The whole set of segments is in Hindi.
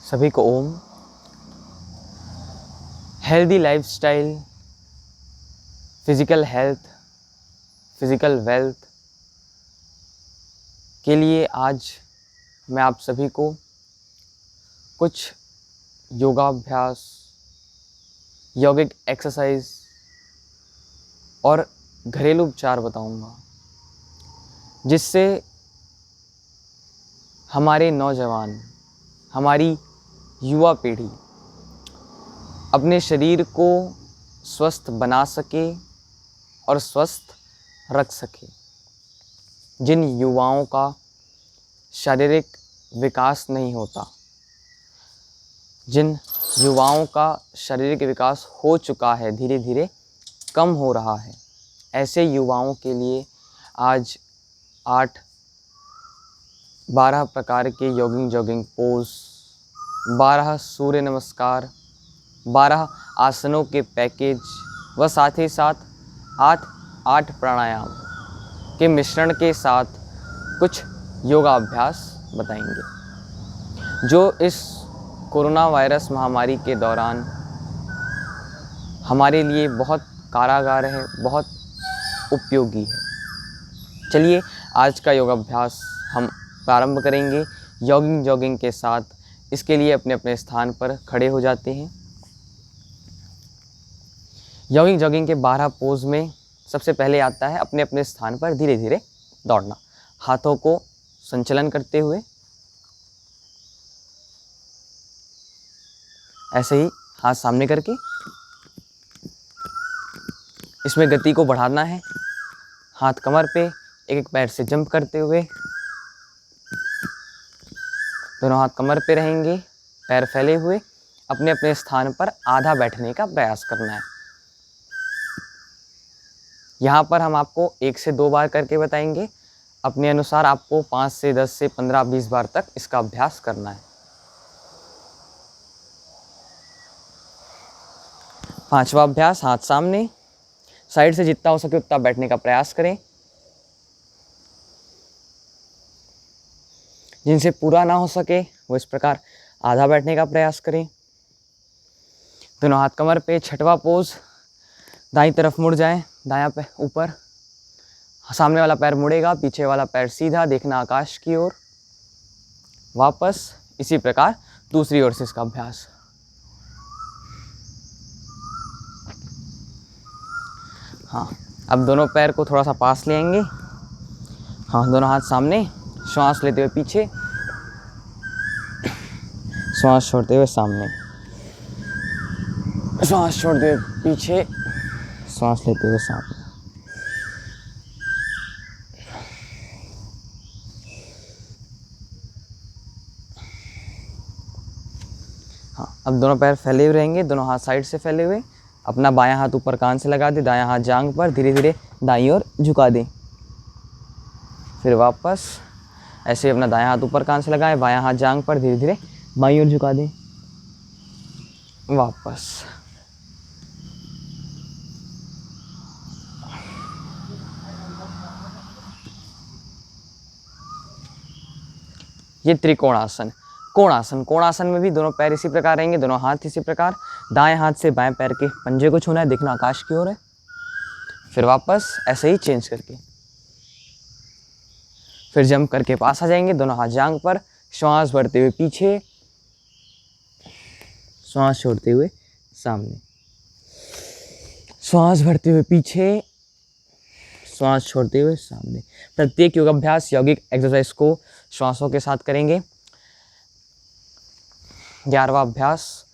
सभी को Om. Healthy lifestyle, physical health, physical wealth के लिए आज मैं आप सभी को कुछ योगाभ्यास, यौगिक एक्सरसाइज और घरेलू उपचार बताऊंगा, जिससे हमारे नौजवान, हमारी युवा पीढ़ी अपने शरीर को स्वस्थ बना सके और स्वस्थ रख सके। जिन युवाओं का शारीरिक विकास नहीं होता, जिन युवाओं का शारीरिक विकास हो चुका है, धीरे धीरे कम हो रहा है, ऐसे युवाओं के लिए आज 8-12 प्रकार के जॉगिंग पोज, 12 सूर्य नमस्कार, 12 आसनों के पैकेज व साथ ही साथ 8 प्राणायाम के मिश्रण के साथ कुछ योगाभ्यास बताएंगे, जो इस कोरोना वायरस महामारी के दौरान हमारे लिए बहुत कारागार है, बहुत उपयोगी है। चलिए आज का योगाभ्यास हम प्रारंभ करेंगे जॉगिंग के साथ। इसके लिए अपने अपने स्थान पर खड़े हो जाते हैं। जॉगिंग के 12 पोज में सबसे पहले आता है अपने अपने स्थान पर धीरे धीरे दौड़ना, हाथों को संचलन करते हुए। ऐसे ही हाथ सामने करके इसमें गति को बढ़ाना है। हाथ कमर पे, एक एक पैर से जंप करते हुए, दोनों हाथ कमर पे रहेंगे, पैर फैले हुए, अपने अपने स्थान पर आधा बैठने का प्रयास करना है। यहाँ पर हम आपको 1 से 2 बार करके बताएंगे। अपने अनुसार आपको 5 से 10 से 15-20 बार तक इसका अभ्यास करना है। 5वां अभ्यास, हाथ सामने, साइड से जितना हो सके उतना बैठने का प्रयास करें। जिनसे पूरा ना हो सके वो इस प्रकार आधा बैठने का प्रयास करें। दोनों हाथ कमर पे। 6वां पोज, दाईं तरफ मुड़ जाएं, दायां पैर ऊपर, सामने वाला पैर मुड़ेगा, पीछे वाला पैर सीधा, देखना आकाश की ओर। वापस इसी प्रकार दूसरी ओर से इसका अभ्यास। हाँ, अब दोनों पैर को थोड़ा सा पास ले आएंगे। हाँ, दोनों हाथ सामने, श्वास लेते हुए पीछे, श्वास छोड़ते हुए सामने, श्वास छोड़ते हुए पीछे, श्वास लेते हुए सामने। हाँ, अब दोनों पैर फैले हुए रहेंगे, दोनों हाथ साइड से फैले हुए। अपना बायां हाथ ऊपर कान से लगा दे, दायां हाथ जांघ पर, धीरे धीरे दाईं ओर झुका दें। फिर वापस ऐसे अपना दायां हाथ ऊपर कान से लगाएं, बायां हाथ जांघ पर, धीरे धीरे बाईं ओर झुका दें। वापस। ये त्रिकोणासन। कोणासन में भी दोनों पैर इसी प्रकार रहेंगे, दोनों हाथ इसी प्रकार। दाएं हाथ से बाएं पैर के पंजे को छूना है, देखना आकाश की ओर है। फिर वापस ऐसे ही चेंज करके, फिर जंप करके पास आ जाएंगे, दोनों हाथ जांघ पर, श्वास भरते हुए पीछे, श्वास छोड़ते हुए सामने, श्वास भरते हुए पीछे, श्वास छोड़ते हुए सामने। प्रत्येक योगाभ्यास, यौगिक एक्सरसाइज को श्वासों के साथ करेंगे। 11वां अभ्यास,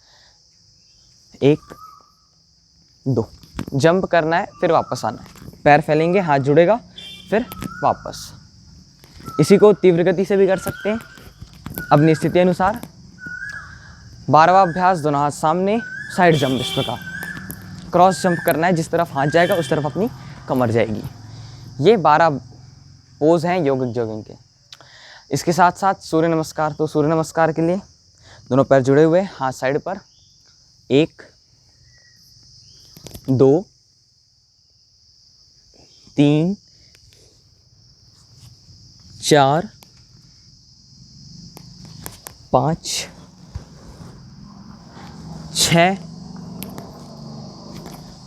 1 2, जंप करना है, फिर वापस आना है। पैर फैलेंगे, हाथ जुड़ेगा, फिर वापस। इसी को तीव्र गति से भी कर सकते हैं अपनी स्थिति अनुसार। 12वां अभ्यास, दोनों हाथ सामने, साइड जंप। इस प्रकार क्रॉस जंप करना है, जिस तरफ हाथ जाएगा उस तरफ अपनी कमर जाएगी। ये 12 पोज हैं जॉगिंग के। इसके साथ साथ सूर्य नमस्कार। तो सूर्य नमस्कार के लिए दोनों पैर जुड़े हुए, हाथ साइड पर, 1 2 3 4 5 6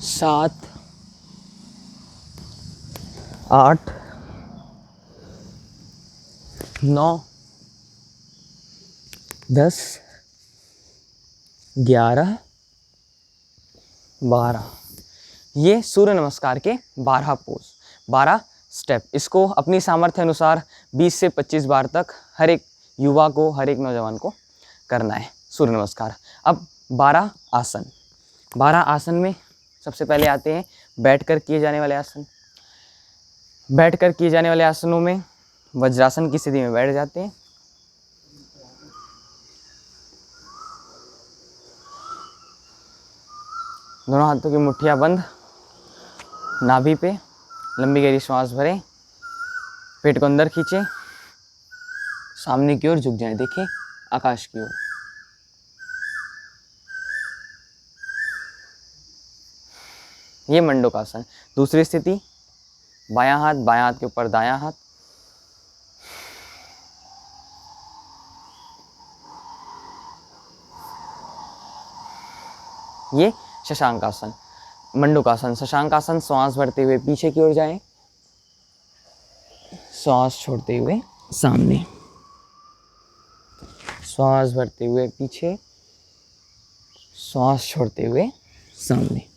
7 8 9 10 11 12। ये सूर्य नमस्कार के 12 पोज, 12 स्टेप। इसको अपनी सामर्थ्य अनुसार 20 से 25 बार तक हर एक युवा को, हर एक नौजवान को करना है सूर्य नमस्कार। अब 12 आसन। 12 आसन में सबसे पहले आते हैं बैठकर किए जाने वाले आसन। बैठकर किए जाने वाले आसनों में वज्रासन की स्थिति में बैठ जाते हैं। दोनों हाथों की मुट्ठियां बंद, नाभि पे लंबी गहरी श्वास भरें, पेट को अंदर खींचें, सामने की ओर झुक जाएं, देखें आकाश की ओर। ये मंडूकासन। दूसरी स्थिति, बायां हाथ के ऊपर दायां हाथ, ये शशांकासन। मंडूकासन, शशांकासन। श्वास भरते हुए पीछे की ओर जाएं, श्वास छोड़ते हुए सामने, श्वास भरते हुए पीछे, श्वास छोड़ते हुए सामने।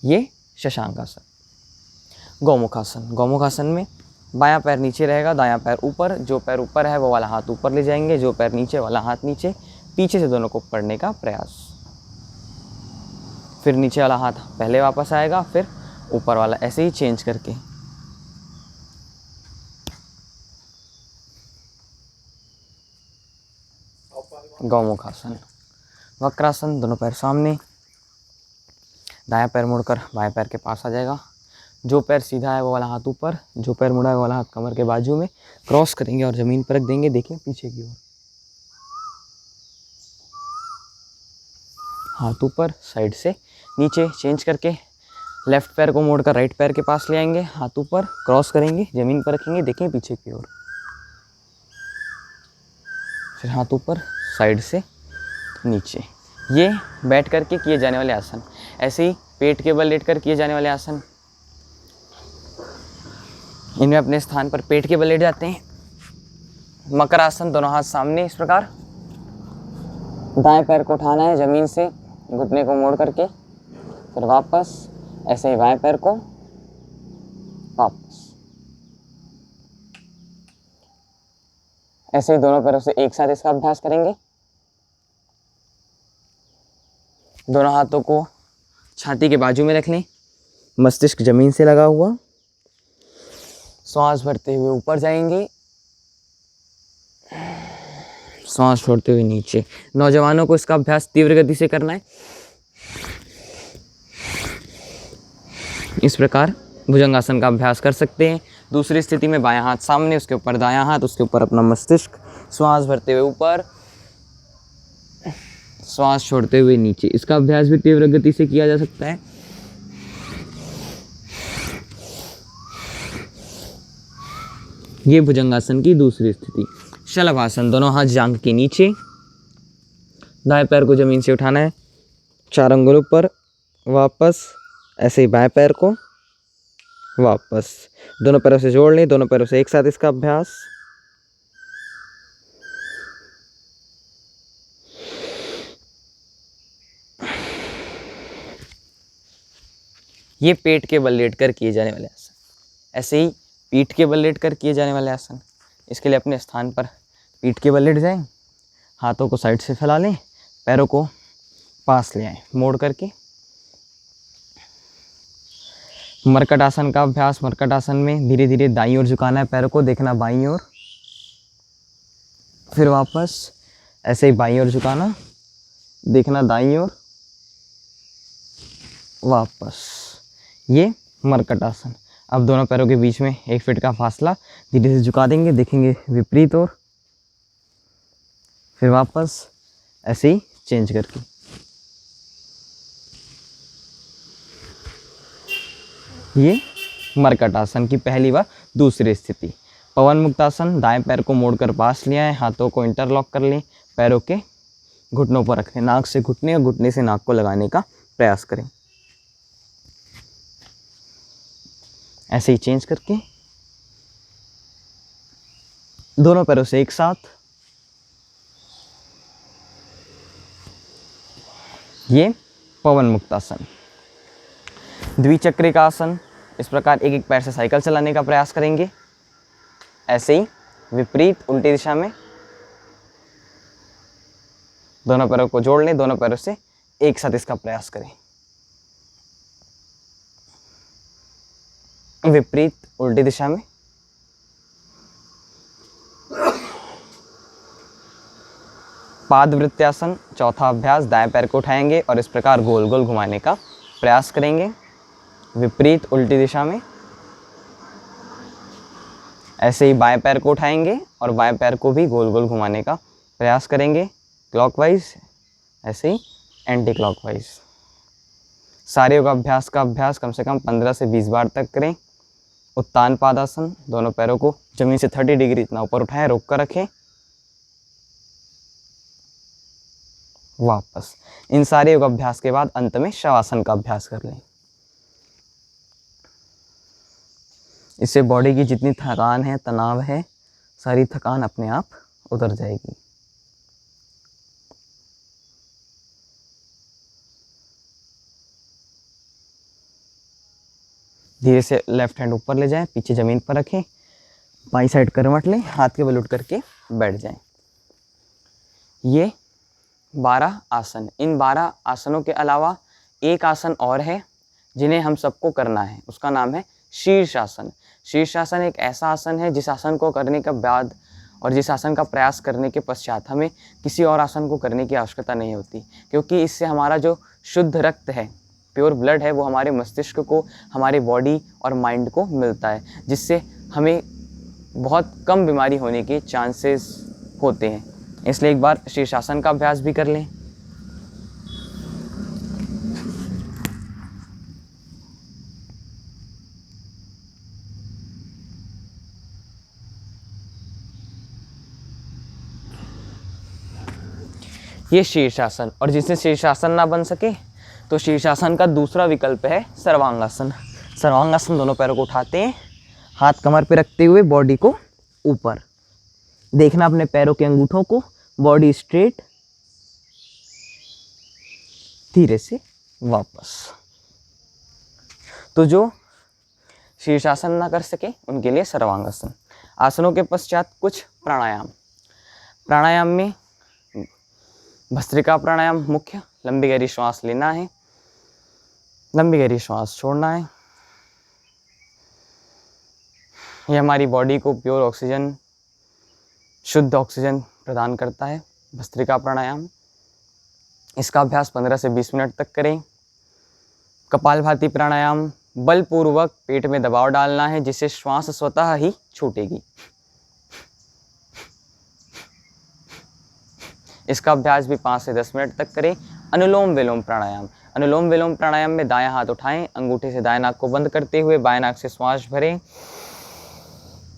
ये शशांकासन। गौमुखासन। गौमुखासन में बायां पैर नीचे रहेगा, दायां पैर ऊपर। जो पैर ऊपर है वो वाला हाथ ऊपर ले जाएंगे, जो पैर नीचे वाला हाथ नीचे। पीछे से दोनों को पकड़ने का प्रयास। फिर नीचे वाला हाथ पहले वापस आएगा, फिर ऊपर वाला, ऐसे ही चेंज करके। गौमुखासन। वक्रासन। दोनों पैर सामने, दायां पैर मुड़कर बाएं पैर के पास आ जाएगा। जो पैर सीधा है वो वाला हाथ ऊपर, जो पैर मुड़ा है वो वाला हाथ कमर के बाजू में। क्रॉस करेंगे और ज़मीन पर रख देंगे, देखिए पीछे की ओर। हाथ ऊपर, साइड से नीचे चेंज करके लेफ्ट पैर को मोड़कर राइट पैर के पास ले आएंगे। हाथ ऊपर, क्रॉस करेंगे, ज़मीन पर रखेंगे, देखें पीछे की ओर। फिर हाथ ऊपर, साइड से नीचे। ये बैठ करके किए जाने वाले आसन। ऐसे ही पेट के बल लेट कर किए जाने वाले आसन। इनमें अपने स्थान पर पेट के बल लेट जाते हैं। मकर आसन। दोनों हाथ सामने इस प्रकार। दाएं पैर को उठाना है ज़मीन से, घुटने को मोड़ करके, फिर वापस ऐसे ही बाएं पैर को वापस। ऐसे ही दोनों पैरों से एक साथ इसका अभ्यास करेंगे। दोनों हाथों को छाती के बाजू में रख लें, मस्तिष्क जमीन से लगा हुआ। श्वास भरते हुए ऊपर जाएंगे, श्वास छोड़ते हुए नीचे। नौजवानों को इसका अभ्यास तीव्र गति से करना है। इस प्रकार भुजंगासन का अभ्यास कर सकते हैं। दूसरी स्थिति में बायां हाथ सामने, उसके ऊपर दायां हाथ, उसके ऊपर अपना मस्तिष्क। श्वास भरते हुए ऊपर, श्वास छोड़ते हुए नीचे। इसका अभ्यास भी तीव्र गति से किया जा सकता है। ये भुजंगासन की दूसरी स्थिति। शलभासन। दोनों हाथ जांघ के नीचे, दाएं पैर को जमीन से उठाना है, 4 अंगुलों पर वापस। ऐसे ही बाएं पैर को वापस, दोनों पैरों से जोड़ लें, दोनों पैरों से एक साथ इसका अभ्यास। ये पेट के बल लेट कर किए जाने वाले आसन। ऐसे ही पीठ के बल लेट कर किए जाने वाले आसन। इसके लिए अपने स्थान पर पीठ के बल लेट जाएं, हाथों को साइड से फैला लें, पैरों को पास ले आएं मोड़ करके। मरकट आसन का अभ्यास। मरकट आसन में धीरे धीरे दाईं ओर झुकाना है पैरों को, देखना बाईं ओर, फिर वापस ऐसे ही बाईं ओर झुकाना, देखना दाईं ओर, वापस। ये मरकट आसन। अब दोनों पैरों के बीच में 1 फीट का फासला धीरे से झुका देंगे, देखेंगे विपरीत ओर, फिर वापस ऐसे ही चेंज करके। ये मरकट आसन की पहली व दूसरी स्थिति। पवन मुक्तासन। दाएं पैर को मोड़कर पास ले आएं, हाथों को इंटरलॉक कर लें पैरों के घुटनों पर रखें, नाक से घुटने और घुटने से नाक को लगाने का प्रयास करें। ऐसे ही चेंज करके दोनों पैरों से एक साथ, ये पवन मुक्तासन। द्विचक्रिका आसन, इस प्रकार एक एक पैर से साइकिल चलाने का प्रयास करेंगे। ऐसे ही विपरीत उल्टी दिशा में दोनों पैरों को जोड़ लें, दोनों पैरों से एक साथ इसका प्रयास करें। विपरीत उल्टी दिशा में पादवृत्यासन, चौथा अभ्यास, दाएं पैर को उठाएंगे और इस प्रकार गोल गोल घुमाने का प्रयास करेंगे। विपरीत उल्टी दिशा में ऐसे ही बाएं पैर को उठाएंगे और बाएं पैर को भी गोल गोल घुमाने का प्रयास करेंगे, क्लॉकवाइज, ऐसे ही एंटी क्लॉकवाइज। सारे योगाभ्यास का अभ्यास कम से कम 15 से 20 बार तक करें। उत्तान पादासन, दोनों पैरों को जमीन से 30 डिग्री इतना ऊपर उठाएं, रोक कर रखें, वापस। इन सारे योगाभ्यास के बाद अंत में शवासन का अभ्यास कर लें। इससे बॉडी की जितनी थकान है, तनाव है, सारी थकान अपने आप उतर जाएगी। धीरे से लेफ्ट हैंड ऊपर ले जाएं, पीछे ज़मीन पर रखें, बाई साइड करवट लें, हाथ के बल उठ करके बैठ जाएं। ये 12 आसन। इन 12 आसनों के अलावा एक आसन और है जिन्हें हम सबको करना है, उसका नाम है शीर्षासन। शीर्षासन एक ऐसा आसन है जिस आसन को करने के बाद और जिस आसन का प्रयास करने के पश्चात हमें किसी और आसन को करने की आवश्यकता नहीं होती, क्योंकि इससे हमारा जो शुद्ध रक्त है, प्योर ब्लड है, वो हमारे मस्तिष्क को, हमारे बॉडी और माइंड को मिलता है, जिससे हमें बहुत कम बीमारी होने के चांसेस होते हैं। इसलिए एक बार शीर्षासन का अभ्यास भी कर लें। ये शीर्षासन। और जिससे शीर्षासन ना बन सके तो शीर्षासन का दूसरा विकल्प है सर्वांगासन। सर्वांगासन, दोनों पैरों को उठाते हैं, हाथ कमर पे रखते हुए बॉडी को ऊपर देखना, अपने पैरों के अंगूठों को, बॉडी स्ट्रेट, धीरे से वापस। तो जो शीर्षासन ना कर सके उनके लिए सर्वांगासन। आसनों के पश्चात कुछ प्राणायाम। प्राणायाम में भस्त्रिका प्राणायाम मुख्य, लंबी गहरी श्वास लेना है, लंबी गहरी श्वास छोड़ना है। यह हमारी बॉडी को प्योर ऑक्सीजन, शुद्ध ऑक्सीजन प्रदान करता है, भस्त्रिका प्राणायाम। इसका अभ्यास 15 से 20 मिनट तक करें। कपालभाति प्राणायाम, बलपूर्वक पेट में दबाव डालना है जिससे श्वास स्वतः ही छूटेगी। इसका अभ्यास भी 5 से 10 मिनट तक करें। अनुलोम विलोम प्राणायाम। अनुलोम विलोम प्राणायाम में दायां हाथ उठाएं, अंगूठे से दाएं नाक को बंद करते हुए बाएं नाक से श्वास भरें,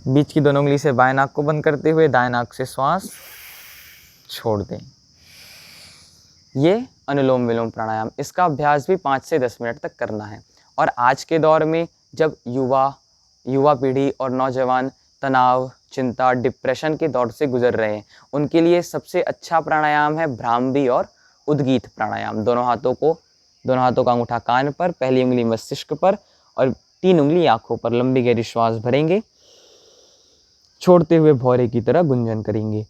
बीच की दोनों उंगली से बाएं नाक को बंद करते हुए दाएं नाक से श्वास छोड़ दें। ये अनुलोम विलोम प्राणायाम। इसका अभ्यास भी 5 से 10 मिनट तक करना है। और आज के दौर में जब युवा पीढ़ी और नौजवान तनाव, चिंता, डिप्रेशन के दौर से गुजर रहे हैं, उनके लिए सबसे अच्छा प्राणायाम है भ्रामरी और उद्गीत प्राणायाम। दोनों हाथों का अंगूठा कान पर, पहली उंगली मस्तिष्क पर और 3 उंगली आंखों पर लंबी गहरी श्वास भरेंगे, छोड़ते हुए भौरे की तरह गुंजन करेंगे।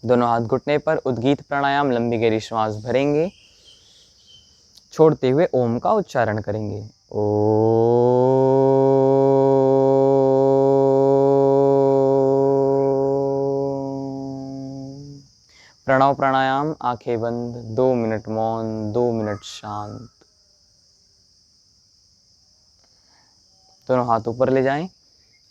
दोनों हाथ घुटने पर, उद्गीत प्राणायाम, लंबी गहरी श्वास भरेंगे, छोड़ते हुए ओम का उच्चारण करेंगे। प्रणव प्राणायाम, आंखें बंद, 2 मिनट मौन, 2 मिनट शांत। दोनों हाथ ऊपर ले जाएं,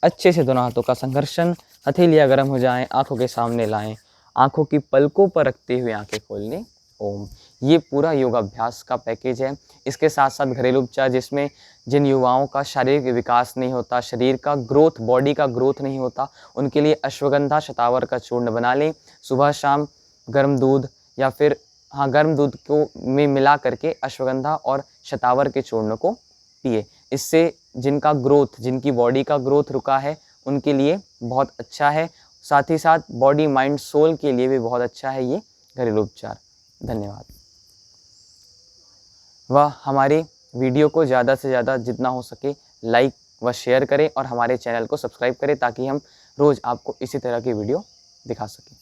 अच्छे से दोनों हाथों का संघर्षण, हथेलियां गर्म हो जाएं, आंखों के सामने लाएं, आंखों की पलकों पर रखते हुए आंखें खोल लें। ओम। ये पूरा योगाभ्यास का पैकेज है। इसके साथ साथ घरेलू उपचार, जिसमें जिन युवाओं का शारीरिक विकास नहीं होता, शरीर का ग्रोथ, बॉडी का ग्रोथ नहीं होता, उनके लिए अश्वगंधा शतावर का चूर्ण बना लें। सुबह शाम गर्म दूध या फिर गर्म दूध को में मिला करके अश्वगंधा और शतावर के चूर्ण को पिए। इससे जिनका ग्रोथ, जिनकी बॉडी का ग्रोथ रुका है, उनके लिए बहुत अच्छा है। साथ ही साथ बॉडी, माइंड, सोल के लिए भी बहुत अच्छा है ये घरेलू उपचार। धन्यवाद। वह हमारी वीडियो को ज़्यादा से ज़्यादा जितना हो सके लाइक व शेयर करें और हमारे चैनल को सब्सक्राइब करें, ताकि हम रोज़ आपको इसी तरह की वीडियो दिखा सकें।